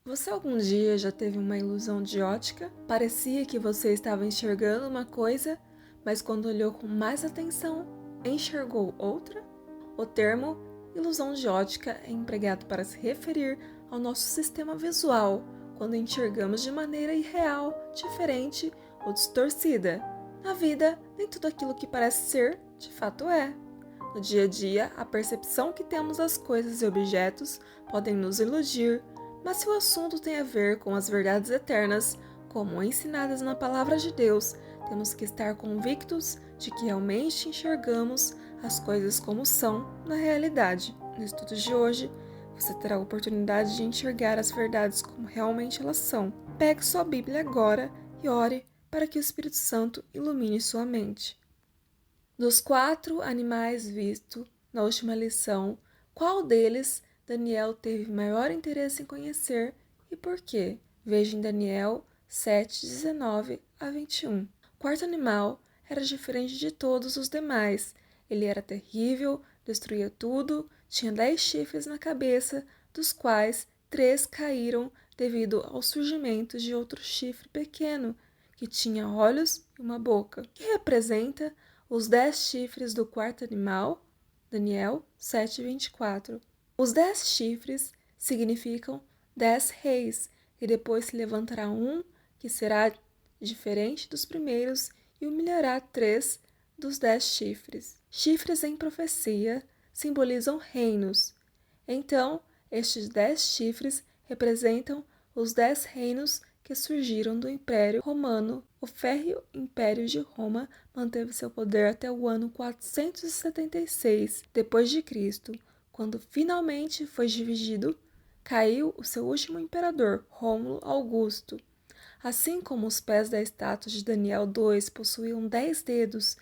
Você algum dia já teve uma ilusão de ótica? Parecia que você estava enxergando uma coisa, mas quando olhou com mais atenção, enxergou outra? O termo ilusão de ótica é empregado para se referir ao nosso sistema visual, quando enxergamos de maneira irreal, diferente ou distorcida. Na vida, nem tudo aquilo que parece ser, de fato é. No dia a dia, a percepção que temos das coisas e objetos podem nos iludir, mas se o assunto tem a ver com as verdades eternas, como ensinadas na Palavra de Deus, temos que estar convictos de que realmente enxergamos as coisas como são na realidade. No estudo de hoje, você terá a oportunidade de enxergar as verdades como realmente elas são. Pegue sua Bíblia agora e ore para que o Espírito Santo ilumine sua mente. Dos 4 animais vistos na última lição, qual deles Daniel teve maior interesse em conhecer e por quê? Veja em Daniel 7, 19 a 21. O quarto animal era diferente de todos os demais. Ele era terrível, destruía tudo, tinha 10 chifres na cabeça, dos quais 3 caíram devido ao surgimento de outro chifre pequeno, que tinha olhos e uma boca, que representa os 10 chifres do quarto animal, Daniel 7:24. Os 10 chifres significam 10 reis, e depois se levantará um que será diferente dos primeiros e humilhará 3 dos 10 chifres. Chifres em profecia simbolizam reinos. Então, estes 10 chifres representam os 10 reinos que surgiram do Império Romano. O Férreo Império de Roma manteve seu poder até o ano 476 d.C., quando finalmente foi dividido, caiu o seu último imperador, Rômulo Augusto. Assim como os pés da estátua de Daniel 2 possuíam 10 dedos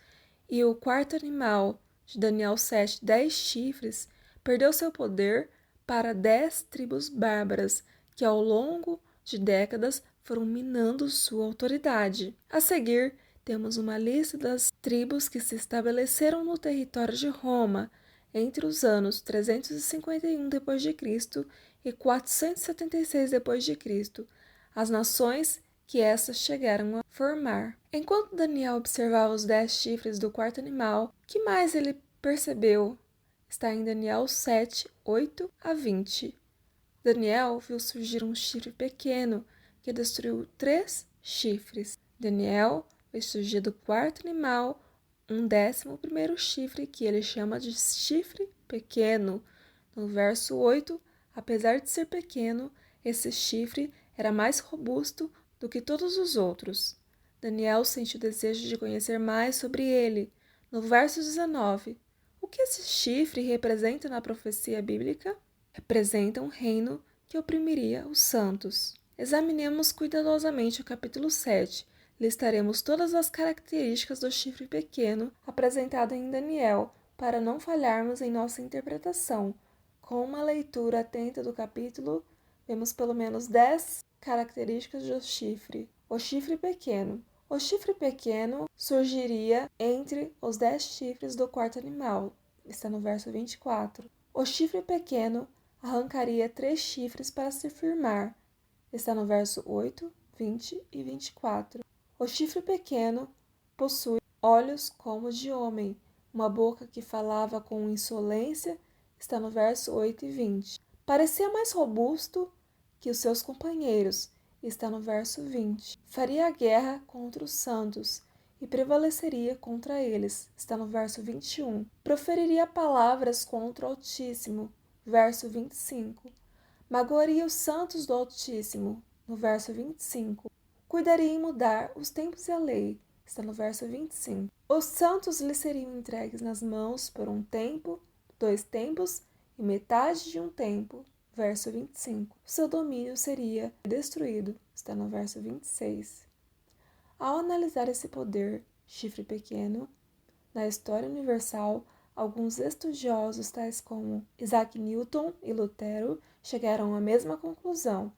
e o quarto animal de Daniel 7, 10 chifres, perdeu seu poder para 10 tribos bárbaras que ao longo de décadas foram minando sua autoridade. A seguir, temos uma lista das tribos que se estabeleceram no território de Roma entre os anos 351 d.C. e 476 d.C., as nações que essas chegaram a formar. Enquanto Daniel observava os 10 chifres do quarto animal, o que mais ele percebeu? Está em Daniel 7, 8 a 20. Daniel viu surgir um chifre pequeno que destruiu 3 chifres. Daniel vê surgir do quarto animal um 11º chifre que ele chama de chifre pequeno. No verso 8, apesar de ser pequeno, esse chifre era mais robusto do que todos os outros. Daniel sente o desejo de conhecer mais sobre ele. No verso 19, o que esse chifre representa na profecia bíblica? Representa um reino que oprimiria os santos. Examinemos cuidadosamente o capítulo 7. Listaremos todas as características do chifre pequeno apresentado em Daniel, para não falharmos em nossa interpretação. Com uma leitura atenta do capítulo, vemos pelo menos 10 características do chifre. O chifre pequeno. O chifre pequeno surgiria entre os 10 chifres do quarto animal. Está no verso 24. O chifre pequeno arrancaria 3 chifres para se firmar. Está no verso 8, 20 e 24. O chifre pequeno possui olhos como de homem, uma boca que falava com insolência. Está no verso 8 e 20. Parecia mais robusto que os seus companheiros. Está no verso 20. Faria a guerra contra os santos e prevaleceria contra eles. Está no verso 21. Proferiria palavras contra o Altíssimo. Verso 25. Magoaria os santos do Altíssimo. No verso 25. Cuidaria em mudar os tempos e a lei. Está no verso 25. Os santos lhe seriam entregues nas mãos por um tempo, 2 tempos e metade de um tempo. Verso 25. Seu domínio seria destruído. Está no verso 26. Ao analisar esse poder, chifre pequeno, na história universal, alguns estudiosos, tais como Isaac Newton e Lutero, chegaram à mesma conclusão.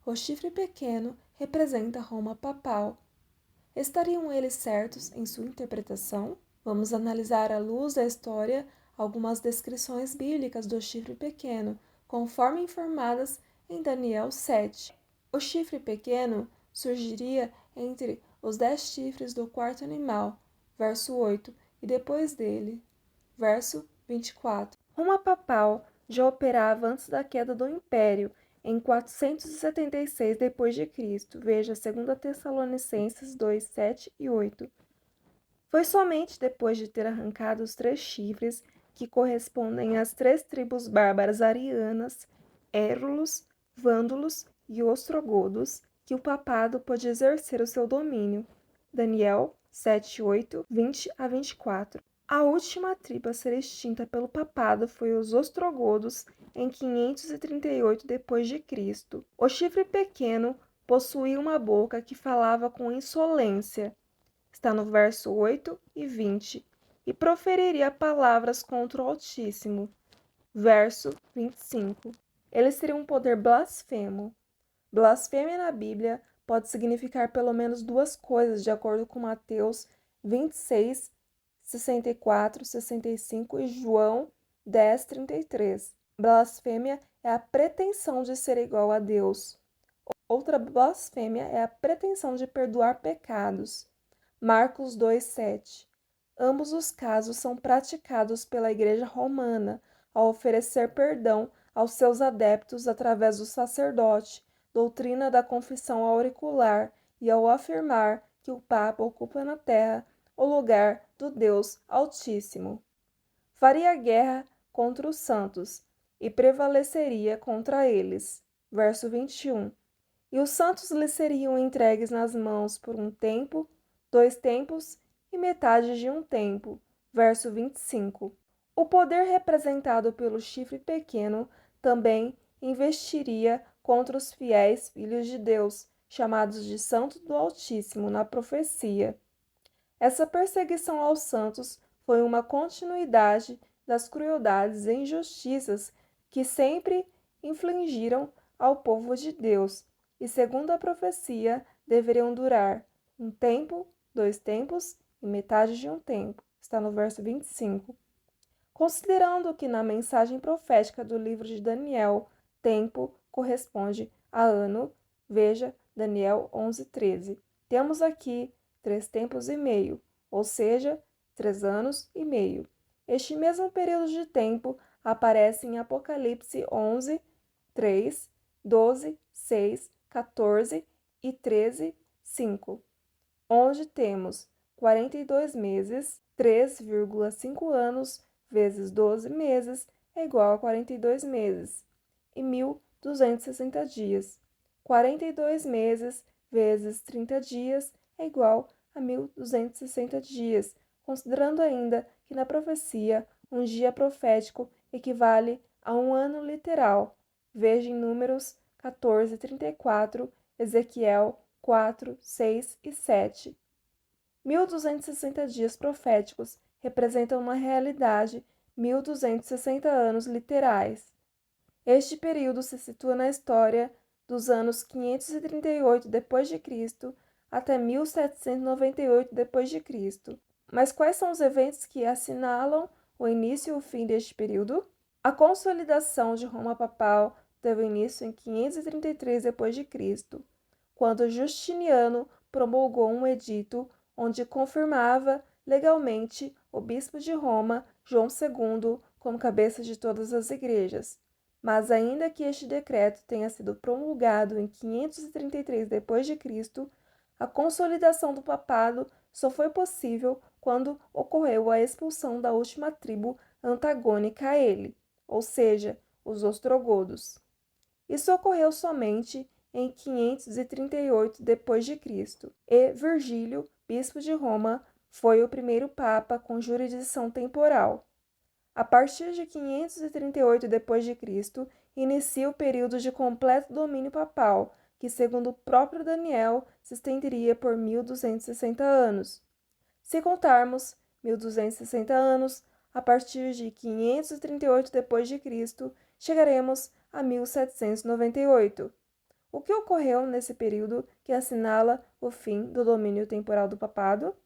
O chifre pequeno representa Roma papal. Estariam eles certos em sua interpretação? Vamos analisar à luz da história algumas descrições bíblicas do chifre pequeno, conforme informadas em Daniel 7. O chifre pequeno surgiria entre os 10 chifres do quarto animal, verso 8, e depois dele, verso 24. Roma papal já operava antes da queda do Império, em 476 d.C. Veja 2 Tessalonicenses 2, 7 e 8. Foi somente depois de ter arrancado os 3 chifres, que correspondem às 3 tribos bárbaras arianas, érulos, vândalos e ostrogodos, que o papado pôde exercer o seu domínio. Daniel 7, 8, 20 a 24. A última tribo a ser extinta pelo papado foi os ostrogodos, em 538 d.C. O chifre pequeno possuía uma boca que falava com insolência, está no verso 8 e 20, e proferiria palavras contra o Altíssimo, verso 25. Eles teriam um poder blasfemo. Blasfêmia na Bíblia pode significar pelo menos 2 coisas, de acordo com Mateus 26, 64, 65 e João 10, 33. Blasfêmia é a pretensão de ser igual a Deus. Outra blasfêmia é a pretensão de perdoar pecados. Marcos 2, 7. Ambos os casos são praticados pela Igreja Romana ao oferecer perdão aos seus adeptos através do sacerdote, doutrina da confissão auricular, e ao afirmar que o Papa ocupa na terra o lugar do Deus Altíssimo. Faria guerra contra os santos e prevaleceria contra eles. Verso 21. E os santos lhe seriam entregues nas mãos por um tempo, 2 tempos e metade de um tempo. Verso 25. O poder representado pelo chifre pequeno também investiria contra os fiéis filhos de Deus, chamados de santos do Altíssimo na profecia. Essa perseguição aos santos foi uma continuidade das crueldades e injustiças que sempre infligiram ao povo de Deus, e segundo a profecia, deveriam durar um tempo, 2 tempos e metade de um tempo. Está no verso 25. Considerando que na mensagem profética do livro de Daniel, tempo corresponde a ano, veja Daniel 11, 13. Temos aqui 3 tempos e meio, ou seja, 3 anos e meio. Este mesmo período de tempo aparece em Apocalipse 11, 3, 12, 6, 14 e 13, 5, onde temos 42 meses, 3,5 anos vezes 12 meses é igual a 42 meses, e 1.260 dias. 42 meses vezes 30 dias é igual a 1.260 dias, considerando ainda que na profecia um dia profético equivale a um ano literal. Veja em Números 14, 34, Ezequiel 4, 6 e 7. 1.260 dias proféticos representam uma realidade 1.260 anos literais. Este período se situa na história dos anos 538 d.C. até 1798 d.C. Mas quais são os eventos que assinalam o início e o fim deste período? A consolidação de Roma papal teve início em 533 d.C., quando Justiniano promulgou um edito onde confirmava legalmente o bispo de Roma, João II, como cabeça de todas as igrejas. Mas ainda que este decreto tenha sido promulgado em 533 d.C., a consolidação do papado só foi possível quando ocorreu a expulsão da última tribo antagônica a ele, ou seja, os ostrogodos. Isso ocorreu somente em 538 d.C., e Virgílio, bispo de Roma, foi o primeiro papa com jurisdição temporal. A partir de 538 d.C., inicia o período de completo domínio papal, que, segundo o próprio Daniel, se estenderia por 1.260 anos. Se contarmos 1.260 anos, a partir de 538 d.C., chegaremos a 1798. O que ocorreu nesse período que assinala o fim do domínio temporal do papado?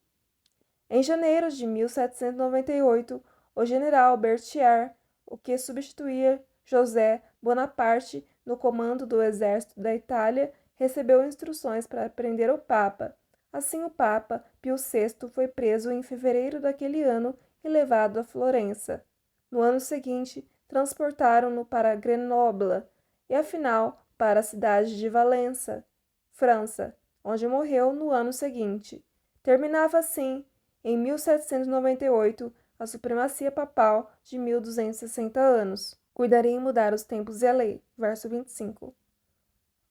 Em janeiro de 1798, o general Berthier, o que substituía José Bonaparte, no comando do exército da Itália, recebeu instruções para prender o Papa. Assim, o Papa Pio VI foi preso em fevereiro daquele ano e levado a Florença. No ano seguinte, transportaram-no para Grenoble e, afinal, para a cidade de Valença, França, onde morreu no ano seguinte. Terminava assim, em 1798, a supremacia papal de 1260 anos. Cuidaria em mudar os tempos e a lei. Verso 25.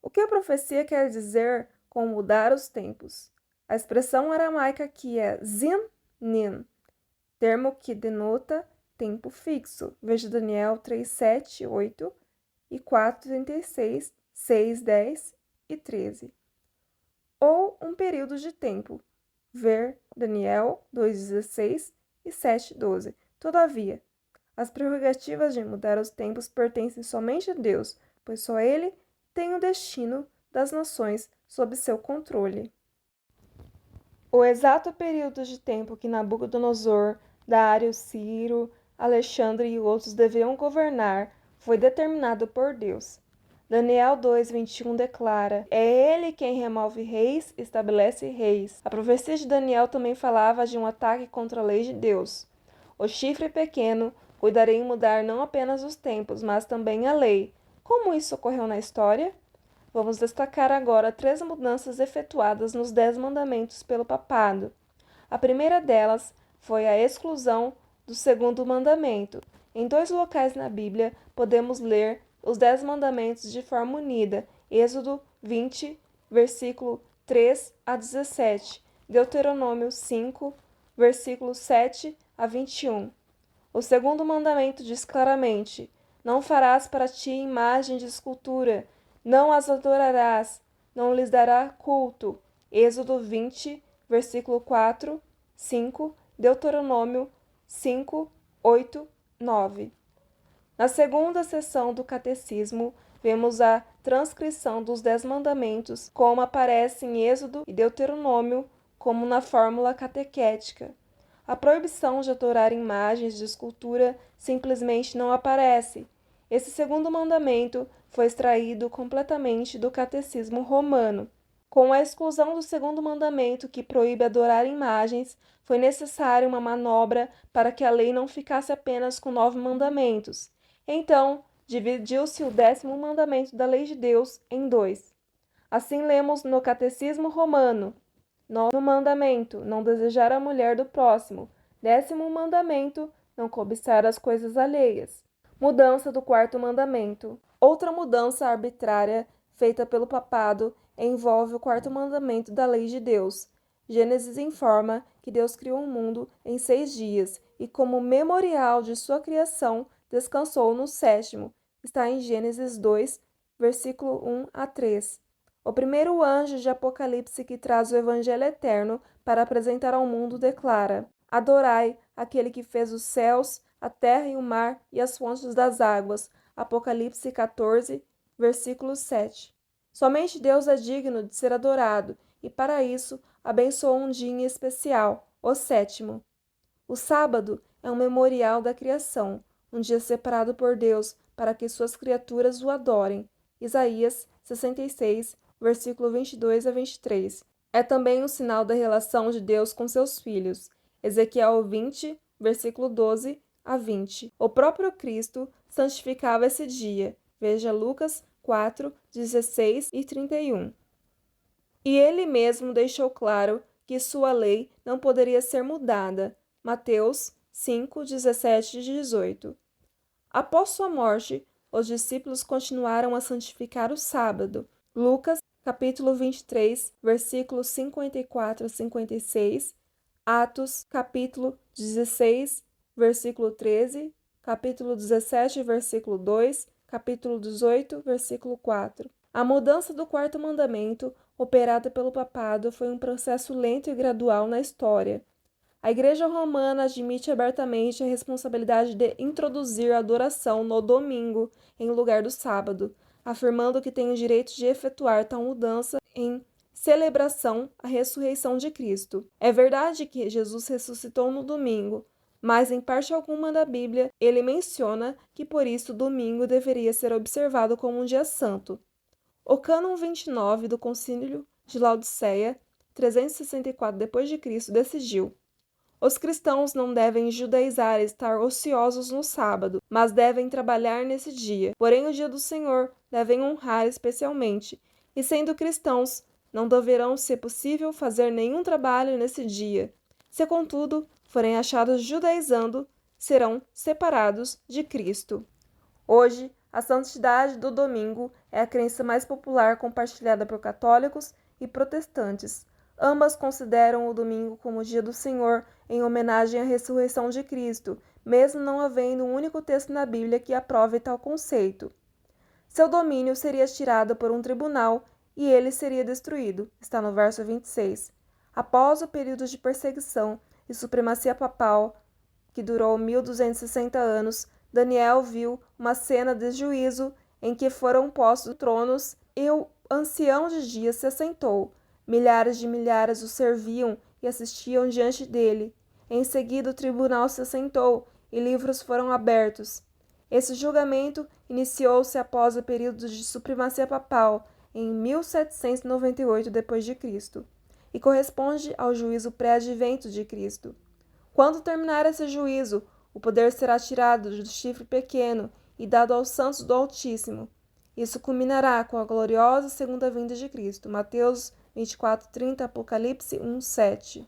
O que a profecia quer dizer com mudar os tempos? A expressão aramaica aqui é zin-nin, termo que denota tempo fixo. Veja Daniel 3, 7, 8 e 4, 36, 6, 10 e 13. Ou um período de tempo. Ver Daniel 2,16 e 7,12. Todavia, as prerrogativas de mudar os tempos pertencem somente a Deus, pois só Ele tem o destino das nações sob seu controle. O exato período de tempo que Nabucodonosor, Dário, Ciro, Alexandre e outros deviam governar foi determinado por Deus. Daniel 2:21 declara: é Ele quem remove reis e estabelece reis. A profecia de Daniel também falava de um ataque contra a lei de Deus. O chifre pequeno cuidaria em mudar não apenas os tempos, mas também a lei. Como isso ocorreu na história? Vamos destacar agora 3 mudanças efetuadas nos 10 mandamentos pelo papado. A primeira delas foi a exclusão do segundo mandamento. Em 2 locais na Bíblia, podemos ler os 10 mandamentos de forma unida. Êxodo 20, versículo 3 a 17. Deuteronômio 5, versículo 7 a 21. O segundo mandamento diz claramente: não farás para ti imagem de escultura, não as adorarás, não lhes dará culto. Êxodo 20, versículo 4, 5, Deuteronômio 5, 8, 9. Na segunda seção do Catecismo, vemos a transcrição dos 10 mandamentos, como aparece em Êxodo e Deuteronômio, como na fórmula catequética. A proibição de adorar imagens de escultura simplesmente não aparece. Esse segundo mandamento foi extraído completamente do Catecismo Romano. Com a exclusão do segundo mandamento, que proíbe adorar imagens, foi necessária uma manobra para que a lei não ficasse apenas com 9 mandamentos. Então, dividiu-se o 10º mandamento da lei de Deus em 2. Assim lemos no Catecismo Romano: 9º mandamento, não desejar a mulher do próximo. 10º mandamento, não cobiçar as coisas alheias. Mudança do 4º mandamento. Outra mudança arbitrária feita pelo papado envolve o 4º mandamento da lei de Deus. Gênesis informa que Deus criou o mundo em 6 dias e, como memorial de sua criação, descansou no 7º. Está em Gênesis 2, versículo 1 a 3. O primeiro anjo de Apocalipse que traz o evangelho eterno para apresentar ao mundo declara: adorai aquele que fez os céus, a terra e o mar e as fontes das águas. Apocalipse 14, versículo 7. Somente Deus é digno de ser adorado e, para isso, abençoou um dia em especial, o 7º. O sábado é um memorial da criação, um dia separado por Deus para que suas criaturas o adorem. Isaías 66, versículo 22 a 23. É também um sinal da relação de Deus com seus filhos. Ezequiel 20, versículo 12 a 20. O próprio Cristo santificava esse dia. Veja Lucas 4, 16 e 31. E ele mesmo deixou claro que sua lei não poderia ser mudada. Mateus 5, 17 e 18. Após sua morte, os discípulos continuaram a santificar o sábado. Lucas, capítulo 23, versículos 54 a 56. Atos, capítulo 16, versículo 13. Capítulo 17, versículo 2. Capítulo 18, versículo 4. A mudança do 4º mandamento, operada pelo papado, foi um processo lento e gradual na história. A Igreja Romana admite abertamente a responsabilidade de introduzir a adoração no domingo, em lugar do sábado, afirmando que tem o direito de efetuar tal mudança em celebração à ressurreição de Cristo. É verdade que Jesus ressuscitou no domingo, mas em parte alguma da Bíblia ele menciona que por isso o domingo deveria ser observado como um dia santo. O cânon 29 do Concílio de Laodiceia, 364 d.C., decidiu: os cristãos não devem judaizar e estar ociosos no sábado, mas devem trabalhar nesse dia. Porém, o dia do Senhor devem honrar especialmente, e sendo cristãos, não deverão, se possível, fazer nenhum trabalho nesse dia. Se, contudo, forem achados judaizando, serão separados de Cristo. Hoje, a santidade do domingo é a crença mais popular compartilhada por católicos e protestantes. Ambas consideram o domingo como o dia do Senhor em homenagem à ressurreição de Cristo, mesmo não havendo um único texto na Bíblia que aprove tal conceito. Seu domínio seria tirado por um tribunal e ele seria destruído, está no verso 26. Após o período de perseguição e supremacia papal, que durou 1260 anos, Daniel viu uma cena de juízo em que foram postos tronos e o ancião de dias se assentou. Milhares de milhares o serviam e assistiam diante dele. Em seguida o tribunal se assentou e livros foram abertos. Esse julgamento iniciou-se após o período de supremacia papal, em 1798 d.C., e corresponde ao juízo pré-advento de Cristo. Quando terminar esse juízo, o poder será tirado do chifre pequeno e dado aos santos do Altíssimo. Isso culminará com a gloriosa segunda vinda de Cristo. Mateus 24:30, Apocalipse 1:7.